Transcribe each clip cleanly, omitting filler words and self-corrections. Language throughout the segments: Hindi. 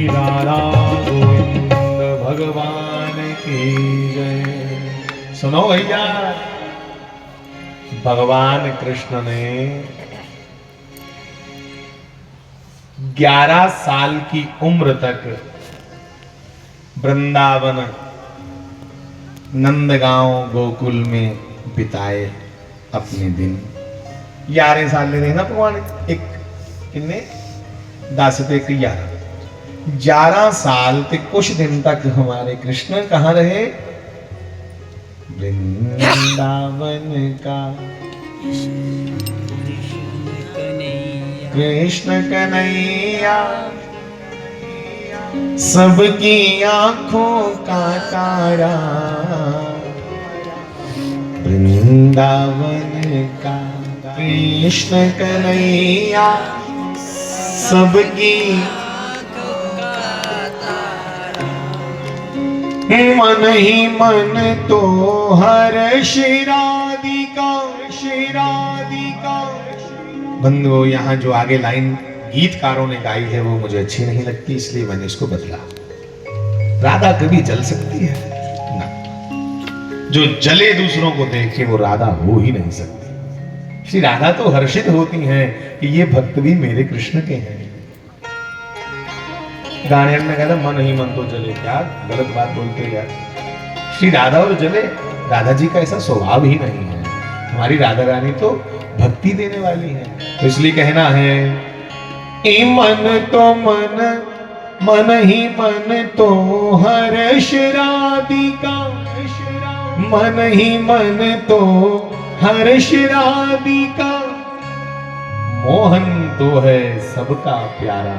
राधा गोविंद भगवान की जय। सुनो भैया, भगवान कृष्ण ने 11 साल की उम्र तक वृंदावन नंदगांव गोकुल में बिताए अपने दिन। 11 साल ले रहे ना भगवान, एक किन्ने 10 ते 11 साल ते कुछ दिन तक हमारे कृष्ण कहाँ रहे? वृंदावन का कृष्ण कन्हैया सबकी आंखों का तारा, वृंदावन का कृष्ण कन्हैया सबकी मन ही मन तो हर शिराधिका शिराधिका। बंधुओं, यहाँ जो आगे लाइन गीतकारों ने गाई है वो मुझे अच्छी नहीं लगती, इसलिए मैंने इसको बदला। राधा कभी जल सकती है ना? जो जले दूसरों को देखे वो राधा हो ही नहीं सकती। श्री राधा तो हर्षित होती हैं कि ये भक्त भी मेरे कृष्ण के हैं। गाने में कहता मन ही मन तो जले, क्या गलत बात बोलते यार। श्री राधा और जले, राधा जी का ऐसा स्वभाव ही नहीं है। हमारी राधा रानी तो भक्ति देने वाली है, तो इसलिए कहना है ए मन तो मन, मन ही मन तो हर्ष राधिका, मन ही मन तो हर्ष राधिका, मोहन तो है सबका प्यारा,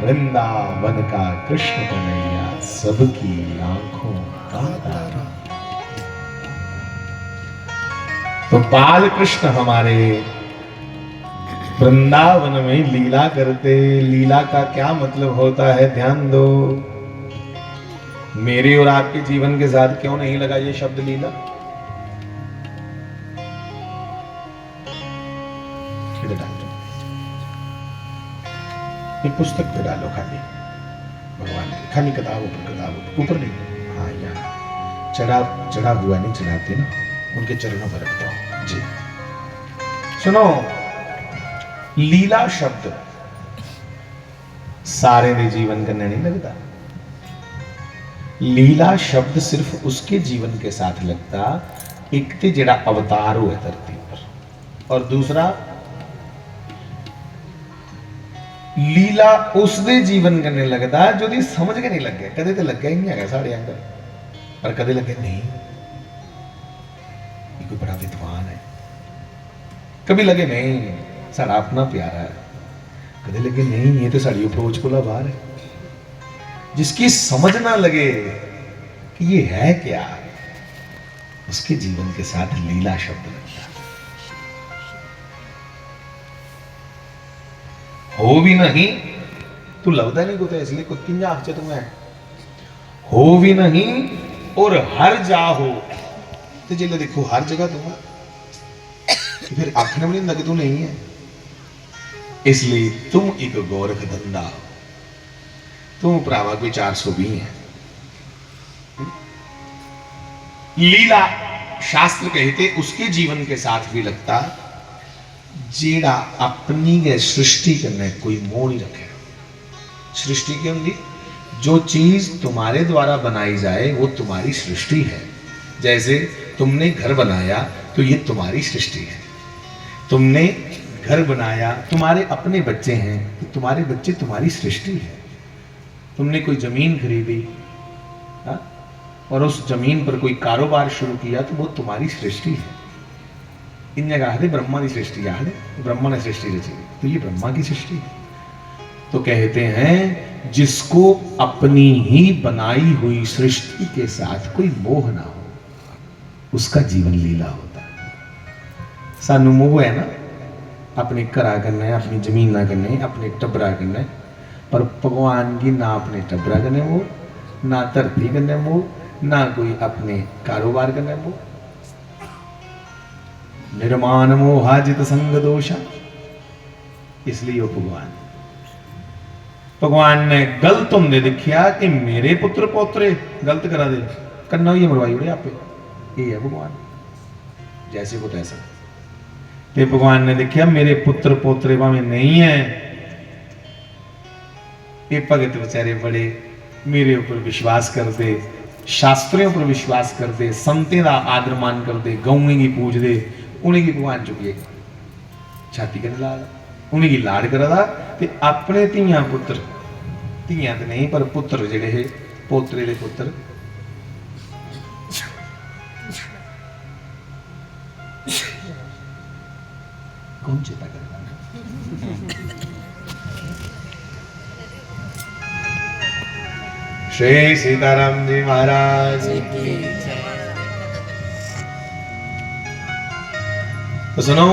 वृंदावन का कृष्ण कन्हैया सबकी आंखों का तारा। तो बाल कृष्ण हमारे वृंदावन में लीला करते। लीला का क्या मतलब होता है, ध्यान दो। मेरे और आपके जीवन के साथ क्यों नहीं लगा ये शब्द लीला? एक पुस्तक पे डालो, खाली भगवान की खाली किताबों पर, किताबों ऊपर नहीं, हाँ यहाँ चढ़ा हुआ नहीं चढ़ाते ना, उनके चरणों पर रखता हूं जी। सुनो, लीला शब्द सारे दे जीवन करने नहीं लगता। लीला शब्द सिर्फ उसके जीवन के साथ लगता एक ते जेड़ा अवतार हुआ धरती पर, और दूसरा लीला उसने जीवन करने लगता जो दी समझ के नहीं लग गया। कदे तो लग गया ही नहीं है साढ़े अंदर, पर कदे लगे नहीं ये कोई बड़ा विद्वान है, कभी लगे नहीं साड़ा अपना प्यारा है, कदे लगे नहीं ये तो साड़ी अप्रोच को बाहर है। जिसकी समझ ना लगे कि ये है क्या, उसके जीवन के साथ लीला शब्द लगता। हो भी नहीं तू लगता नहीं कुछ, इसलिए कुत्ती जा आख तुम्हें हो भी नहीं और हर जा हो, तो जिले देखो हर जगह तुम फिर आखने में नहीं तू नहीं है। इसलिए तुम एक गोरख धंधा हो, तुम भरावा कोई 420 है। लीला शास्त्र कहते उसके जीवन के साथ भी लगता जेड़ा अपनी सृष्टि करने कोई मोह नहीं रखे। सृष्टि क्या होंगी? जो चीज तुम्हारे द्वारा बनाई जाए वो तुम्हारी सृष्टि है। जैसे तुमने घर बनाया तो ये तुम्हारी सृष्टि है। तुमने घर बनाया, तुम्हारे अपने बच्चे हैं तो तुम्हारे बच्चे तुम्हारी सृष्टि है। तुमने कोई जमीन खरीदी हा? और उस जमीन पर कोई कारोबार शुरू किया तो वो तुम्हारी सृष्टि है। इन जगह ब्रह्मा की सृष्टि आखदे, ब्रह्मा ने सृष्टि रची, तो ये ब्रह्मा की सृष्टि है। तो कहते हैं जिसको अपनी ही बनाई हुई सृष्टि के साथ कोई मोह ना हो उसका जीवन लीला होता है। सानू मोह है ना अपने घरा करना है, अपनी जमीन ना करने, अपने टबरा करना है, पर भगवान की ना अपने टबरा करने मोह, ना धरती करने मोह, ना कोई अपने कारोबार करने मोह। निर्माण मोहा जित संग दोषा, इसलिए वो भगवान। भगवान ने गलत होंदे देखिया कि मेरे पुत्र पोतरे गलत करा दे, कन्ना ही मरवाई उड़े आपे। ये है भगवान, जैसे को तैसा। ते भगवान ने देखिया मेरे पुत्र पोतरे भावे नहीं है, ये भगत बेचारे बड़े मेरे ऊपर विश्वास करते, शास्त्रों पर विश्वास करते, संतें का आदर मान करते, गौएं की पूजते, उन्हें की भगवान चुकिए छाती कने ला उन्हें की लाड़ करदा ते अपने धियां पुत्र, धियां ते नहीं पर पुत्र जेड़े है पोतरे दे पुत्र कौन चेता करेगा। श्री सीताराम जी महाराज की। तो सुनो,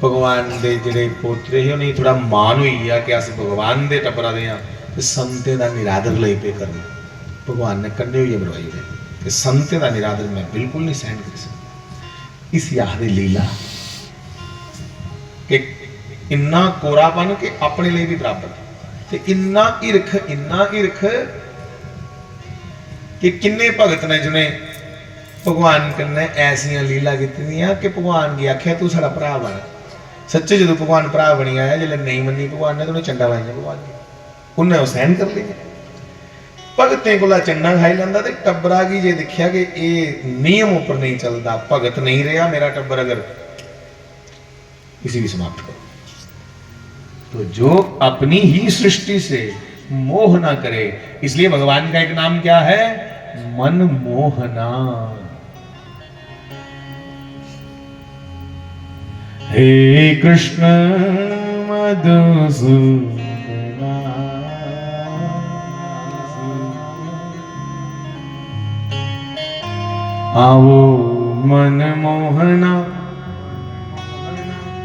भगवान दे जेड़े पोतरे ही उन्हें थोड़ा मान हुई है कि अस भगवान दे टब्बरा दे हां ते संते दा निरादर लई पे करना। भगवान ने कन्ने हुई मरवाई है कि संते दा निरादर मैं बिल्कुल नहीं सहन कर सकता। इस याद दी लीला कि इन्ना कोरापन के अपने लिए भी बराबर ते इन्ना ईर्ख कि किन्ने भगत ने जिन्हें भगवान कन्ने ऐसियां लीला कीतियां कि भगवान की आख्या तू साडा भरा बन। सच्चे जो भगवान भरा बनी आया, जिसले नहीं मनी भगवान ने तो उन्हें चंडा लाइया भगवान की, उन्हें वो सहन कर लिया। भगतें को चंडा खाई लेंदा ते टब्बरा की जे देखिया कि ये नियम उपर नहीं चलता, भगत नहीं रहा मेरा टब्बर, अगर इसी भी समाप्त करो। तो जो अपनी ही सृष्टि से मोह ना करे, इसलिए भगवान का एक नाम क्या है, मनमोहना। हे कृष्ण मधुसूदना आवो मनमोहना,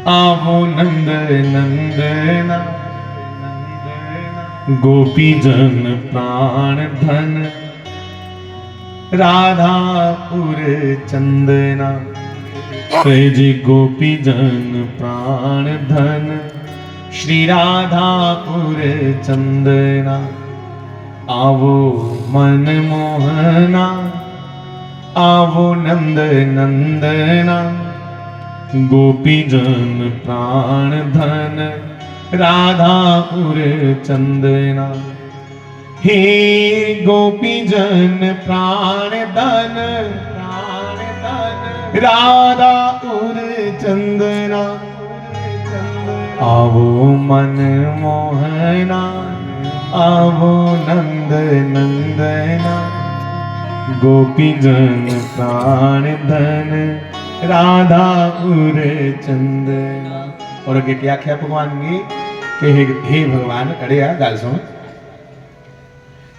आवो नंद नंदना, गोपी जन प्राण धन राधापुर चंदना। जी गोपी जन प्राण धन श्री राधापुर चंदना। आवो मनमोहना, आवो नंद नंदना, गोपी जन प्राण धन राधापुर चंदना। हे गोपी जन प्राण धन राधापुर चंदना। आवो मनमोहना, आवो नंद नंदना, गोपी जन प्राण धन राधापुर चंदना। और अगे क्या आख्या भगवान की कि हे भगवान अड़िया गल सुन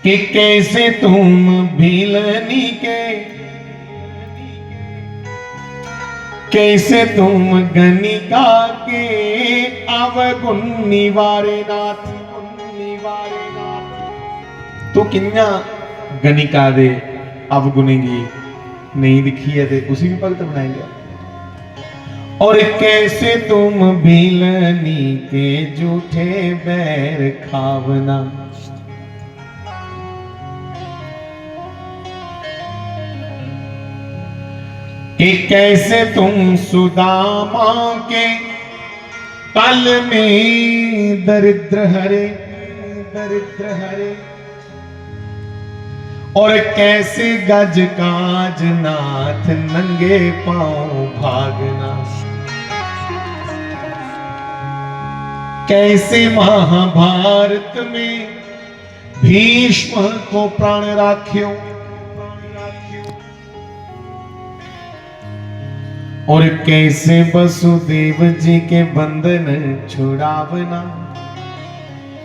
कि कैसे तुम भीलनी के, कैसे तुम गणिका के अवगुण निवारे नाथ। तू किन्ना गणिका दे अवगुणेगी नहीं दिखी है ते उसी भी भगत बनाएंगे। और कैसे तुम भीलनी के झूठे बैर खावना। कि कैसे तुम सुदामा के पल में दरिद्र हरे, दरिद्र हरे। और कैसे गज काज नाथ नंगे पांव भागना। कैसे महाभारत में भीष्म को प्राण राख्यो। और कैसे वसुदेव जी के बंधन छुड़ावना।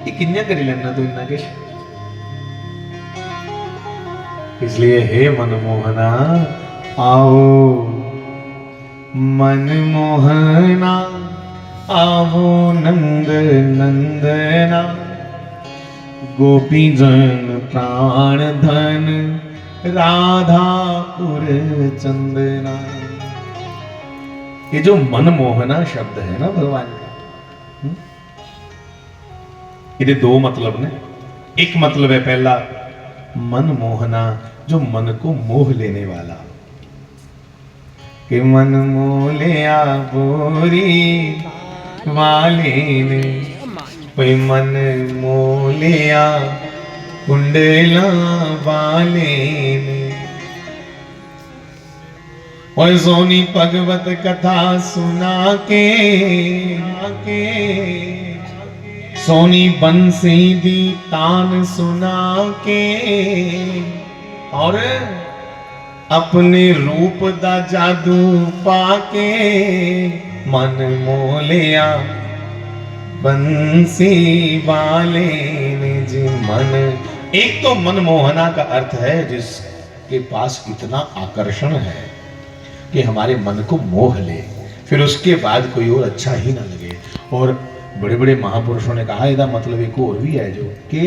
ये किन्या करी लेना तू इन्ना के। इसलिए हे मनमोहना, आओ मनमोहना, आवो नंद नंदना, गोपी जन प्राण धन राधापुर चंदना। ये जो मनमोहना शब्द है ना भगवान का, ये दो मतलब ने। एक मतलब है पहला मन मोहना, जो मन को मोह लेने वाला, कि मन मोह लिया बोरी वाले ने, कोई मन मोह लिया कुंडला वाले ने। और सोनी भगवत कथा सुना के सोनी बंसी दी तान सुना के, और अपने रूप दा जादू पाके मन मोह लिया बंसी वाले ने जी मन। एक तो मन मोहना का अर्थ है जिसके पास इतना आकर्षण है कि हमारे मन को मोह ले, फिर उसके बाद कोई और अच्छा ही ना लगे। और बड़े बड़े महापुरुषों ने कहा इसका मतलब एक और भी है, जो कि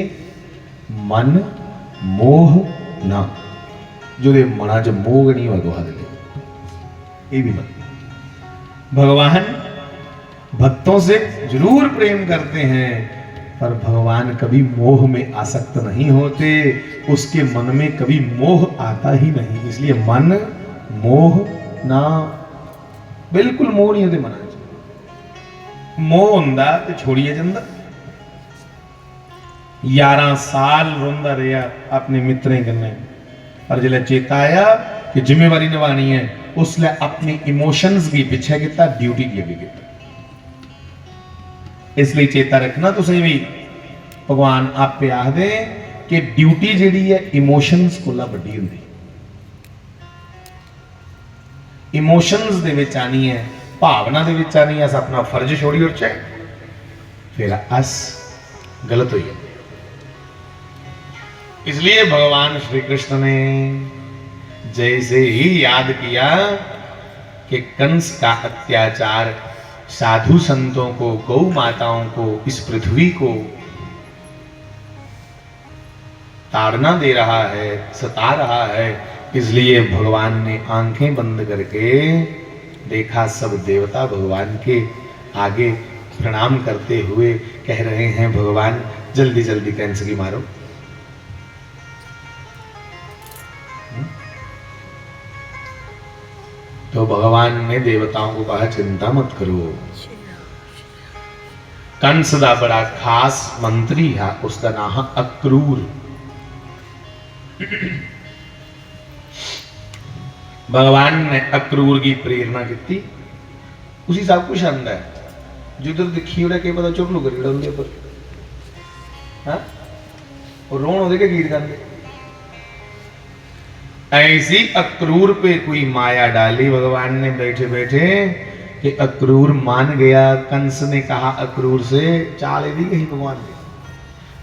मन मोह ना, जो मना च मोह नहीं भगवा दे, ये भी मतलब। भगवान भक्तों से जरूर प्रेम करते हैं, पर भगवान कभी मोह में आसक्त नहीं होते, उसके मन में कभी मोह आता ही नहीं। इसलिए मन मोह ना, बिल्कुल मोह नहीं होते मना। मोह हुंदा ते छोड़िए जंदा। 11 साल रोंदा रहा अपने मित्रें कन्नै, पर जिले चेता आया कि जिम्मेवारी निभानी है, उसने अपनी इमोशंस की पीछे किया, ड्यूटी की अगे किया। इसलिए चेता रखना तुसीं भी, भगवान आपे आखदे कि ड्यूटी जिहड़ी है इमोशंस कोला वड्डी हुंदी। इमोशंस दे विच आनी है, भावना दे विच आनी है, अस अपना फर्ज छोड़ी और चाहे फिर अस गलत हो जाते। इसलिए भगवान श्री कृष्ण ने जैसे ही याद किया कि कंस का अत्याचार साधु संतों को, गौ माताओं को, इस पृथ्वी को ताड़ना दे रहा है, सता रहा है, इसलिए भगवान ने आंखें बंद करके देखा, सब देवता भगवान के आगे प्रणाम करते हुए कह रहे हैं, भगवान जल्दी जल्दी कंस की मारो। तो भगवान ने देवताओं को कहा, चिंता मत करो। कंस दा बड़ा खास मंत्री है, उसका नाम है अक्रूर। भगवान ने अक्रूर की प्रेरणा की, उसी सब कुछ आंदा है। जिधर दिखी उड़ा के पता चुप लुक रही उनके ऊपर, हाँ, और रोन होते के गीत गाते। ऐसी अक्रूर पे कोई माया डाली भगवान ने बैठे बैठे कि अक्रूर मान गया। कंस ने कहा अक्रूर से, चाल दी कही भगवान ने।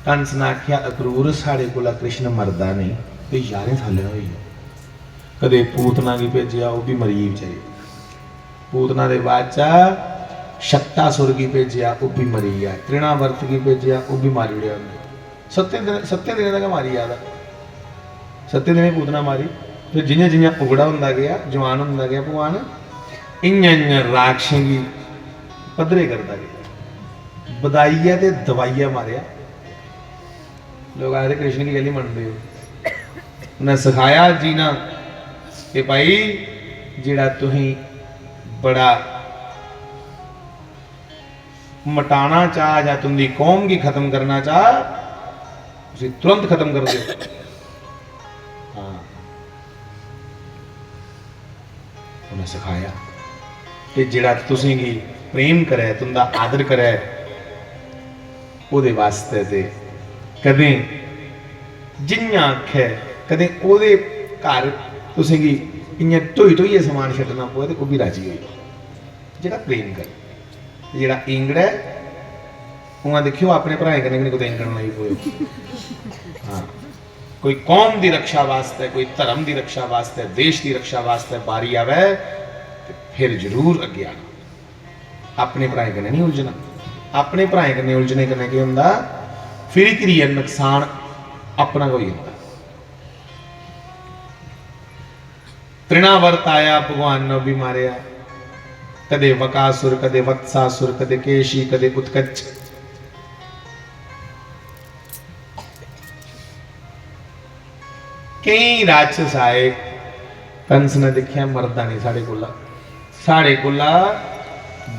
कंस ने आख्या, अक्रूर साढ़े को कृष्ण मरदा नहीं, तो यारें थाले हुई कदे पूतना की भेजिया, वो भी मरी बेचारी। पूतना के बादशाह शक्तासुर की भेजिया, वो भी मरी गया। तृणावर्त की भेजिया, वो भी मारी उड़िया उन्हें। सत्य दिन तक मारी याद, सत्य दिन पूतना मारी। फिर जियां जियां उगड़ा होंदा गया, जवान होंदा गया भगवान, इं राक्षसें की पद्धरे करता गया। बधाइया ते दवाइया मारिया। लोग आखते कृष्ण की गल ही मनते हो। उन्हें सिखाया जीना कि भाई जिहड़ा तुसीं बड़ा मटाना चाह या तुमदी कौम की खत्म करना चाह, उसे तुरंत खत्म कर दो। हाँ, उन्हें सिखाया कि जिहड़ा तुसीं की प्रेम करे, तुंदा आदर करे, ओदे वास्ते ते कदें जिन्ना आखे कदें ओदे घर तुसीं की इयां ढोई ढोइए समान छड्डना पवे ते ओह भी राजी होई। जिहड़ा प्रेम करे, जिहड़ा इंगड़ा है उहाँ देखियो अपने भराएं कन्नै भी कुतै इंगड़न लगी पोए। हाँ, कोई कौम की रक्षा वास्ते, कोई धर्म की रक्षा वास्ते, देश की रक्षा वास्ते बारी आवे ते फिर जरूर अगे आना। अपने भराएं कन्नै नहीं उलझना। अपने भराएं कन्नै उलझने कन्नै की हुंदा, फिर क्रिया नुकसान अपना कोई होता। तृणावर्त आया, भगवान ने भी मारिया। कदे वकासुर, कदे वत्सासुर, कदे केशी, कदे उत्कच। कई राक्षस आए, कंस ने देखिया मरदा नहीं साढ़े कोला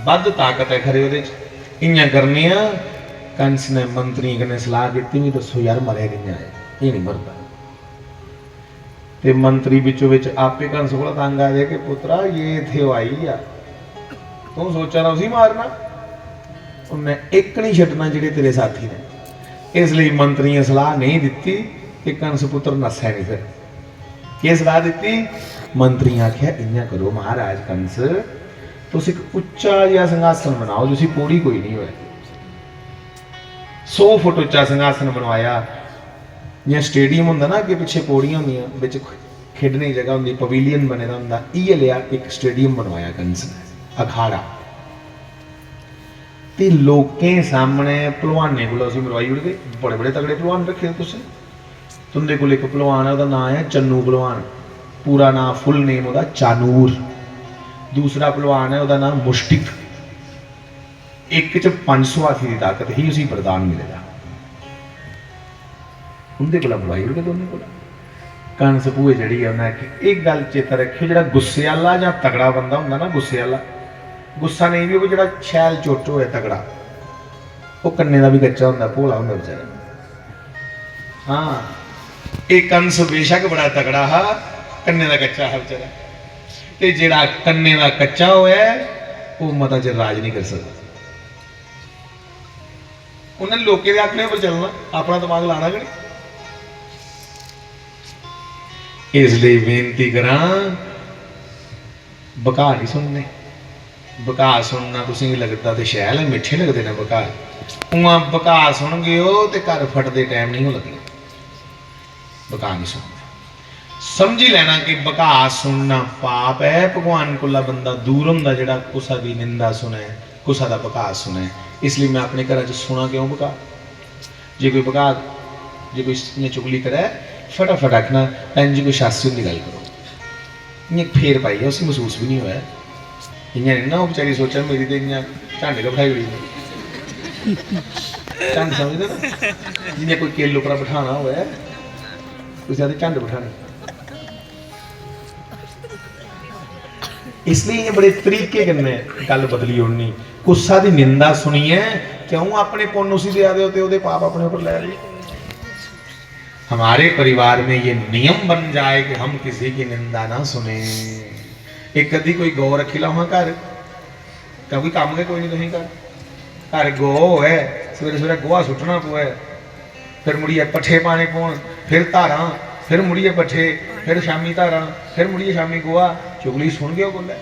बद ताकत है खरे ਉਹਦੇ ਚ इयां करनी आ। कंस ने मंत्री कने सलाह दी भी दसो यार मरे कियां है, ये नहीं मरदा। ते मंत्री विचों विच आपे कंस कोल तंग आ जाए कि पुत्रा ये इत्थे आई आ, तू सोचा ना उसी मारना, उन्हें एक नहीं छड्डना जेडे तेरे साथी ने। इसलिए मंत्री ने सलाह नहीं दी कि कंस पुत्र नस्सै नहीं। फिर की सलाह दी? मंत्री आख्या इयां करो महाराज कंस, तुम एक उच्चा जिहा सिंघासन बनाओ, जिसकी पौड़ी कोई नहीं होए, 100 फुट उच्चा सिंघासन बनवाया। जियां स्टेडियम होंदा ना, अगे पिछे पौड़ियां होंदियां, विच खेडने की जगह होंदी, पवेलियन बने दा होंदा, इह लिया एक स्टेडियम बनवाया कंस ने, अखाड़ा। ते लोकें सामने भलवाने को असीं मरवाई उड़ गए, बड़े बड़े तगड़े भलवान रखे तुसीं। तुंदे कोल एक भलवान है, उसका नाम है चन्नू भलवान, पूरा नाम फुल नेम उसका चानूर। दूसरा भलवान है, उसका नाम मुष्टिक। एक च 500 हाथी की ताकत ही उसी वरदान मिलेगा। उनके को मरवाई उड़ गए दोनों को। कंस भूए चढ़ी है, उन्हें एक गल चेता रखियो, जो गुस्से वाला या तगड़ा बंदा होंदा ना, गुस्से वाला, गुस्सा नहीं भी, वो जो शैल चुट हो तगड़ा, वो कन्ने का भी कच्चा होंदा, भोला होंदा बेचारा। हाँ, एक कंस बेशक बड़ा तगड़ा हा, कन्ने का कच्चा है बेचारा। ते जिहड़ा कन्ने का कच्चा होया वो मता चिर राज नहीं कर सकता। उन्हें लोकें के आखने पर चलना, अपना दिमाग लाना कि नहीं। इसलिए बेनती करा, बका नहीं सुनने। बका सुनना तुसीं लगता तो शैल है, मिठे लगते हैं बका। उआं बका सुन गए हो तो घर फटते टाइम नहीं हो लगना। बका नहीं सुनना, समझी लेना कि बका सुनना पाप है। भगवान को बंदा दूर होंदा जिहड़ा कुसा की निंदा सुने, कुसा का बका सुने। इसलिए मैं अपने घर च सुना क्यों बका। जे कोई बका, जे कोई चुगली करे, फटाफट आखना भैन जी कोई शास्त्री की गल करो, इं फेर पाई है, उसे महसूस भी नहीं होया। इं नहीं ना वो बेचारी सोचा मेरी तो इं झंड के बिठाई हुई, झंड समझते ना, जिन्हें कोई किल उपर बिठाना हो, किसी आदि झंड बिठानी। इसलिए ये बड़े तरीके कन्ने गल बदली उड़नी। गुस्सा की निंदा सुनिए, क्यों अपने पुण्य उसी दे आदे होते, उहदे पाप अपने ऊपर ले लिए। हमारे परिवार में ये नियम बन जाए कि हम किसी की निंदा ना सुने। एक कदी कोई गौ रखी ला वहां घर, कोई काम के कोई नहीं, तुम घर गौ है, सवेरे सवेरे गोहा सुटना पवे, फिर मुड़िए पट्ठे पाने पौन, फिर धारा, फिर मुड़िए पट्ठे, फिर शामी धारा, फिर मुड़िए शामी गोहा। चुगली सुन गए बोले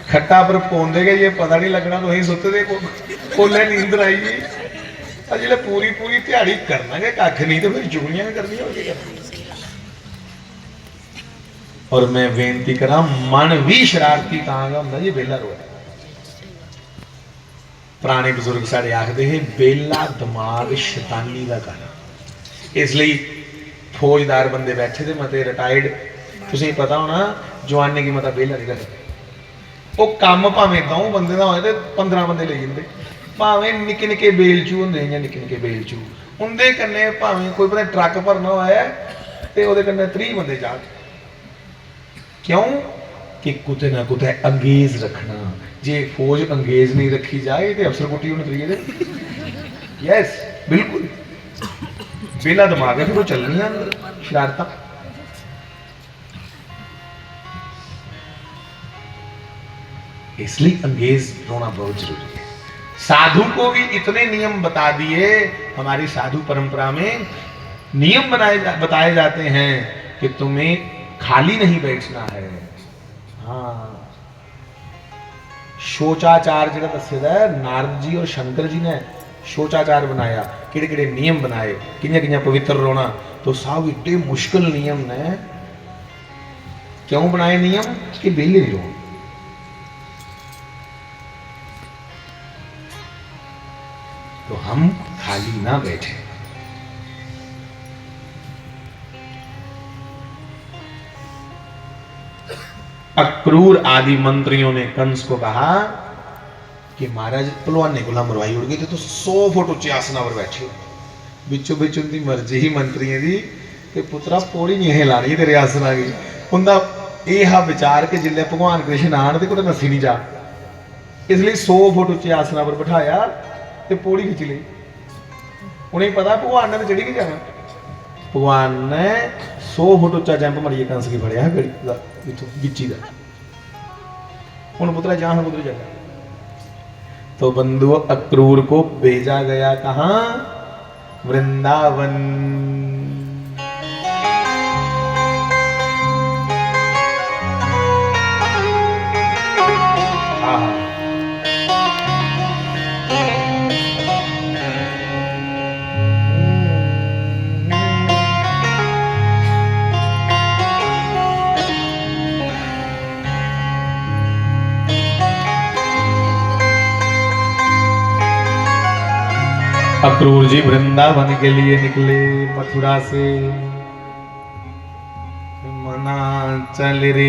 खट्टा पर पौंदे गए, ये पता नहीं लगना तो सुते कोले नींद आई जी। जो पूरी पूरी दिहाड़ी करना कि कख नहीं, तो फिर चुगलियां करनी होगी। और मैं बेनती करा, मन भी शरारती तांगा होंदा जी बेला रोए। पुराने बजुर्ग साढ़े आखते हैं बेला दिमाग शैतानी का घर। इसलिए फौजदार बंदे बैठे थे मते रिटायर्ड, तुसें पता होना जवानी की मता बेला नहीं करते। वो काम भावें गाँव बंदे का होए तो 15 बंदे ले जाते, भावें निक्के निक्के बेलचू होंदे जां निक्के निक्के बेलचू, उनके कन्ने भावें कोई पता ट्रक भरना होए तो वो कन्ने 30 बंदे जा। क्यों कि कुते ना कुते अंगेज रखना। जे फौज अंगेज नहीं रखी जाए तो अफसर कुटी होने चाहिए। यस बिल्कुल, बेला दिमाग है, फिर वो चलनी अंदर शरारत। इसलिए अंगेज होना बहुत जरूरी है। साधु को भी इतने नियम बता दिए, हमारी साधु परंपरा में नियम बताए जाते हैं कि तुम्हें खाली नहीं बैठना है। हाँ, शोचाचार जो दसेदा है, नारद जी और शंकर जी ने शोचाचार बनाया, किड़े किड़े नियम बनाए, किन्या किन्या पवित्र रोना, तो सब इतने मुश्किल नियम ने। क्यों बनाए नियम कि बेले नहीं रो। तो हम खाली ना बैठे। अक्रूर आदि मंत्रियों ने कंस को कहा कि महाराज पहलवान ने गुलाम मरवाई उड़ गई तो 100 फुट ऊंचे आसना पर बैठे हो, ਵਿੱਚੋਂ ਵਿੱਚ उनकी मर्जी ही मंत्री दी कि पुत्रा पौड़ी नहीं हिलानी तेरे आसन आ गई उनका यह विचार कि जिले भगवान कृष्ण आन तो कोई नसी नहीं जा इसलिए 100 फुट उच्चे आसना पर बिठाया तो पौड़ी खिंच ली उन्हें पता भगवान ने चढ़ी के जाना भगवान ने 100 फुट उच्चा जंप मरिए कंस की फड़िया गिच्ची का हूँ पुत्रा जहाँ उधर जाना तो बंधु अक्रूर को भेजा गया कहाँ वृंदावन अक्रूर जी वृंदावन के लिए निकले मथुरा से मना चल रे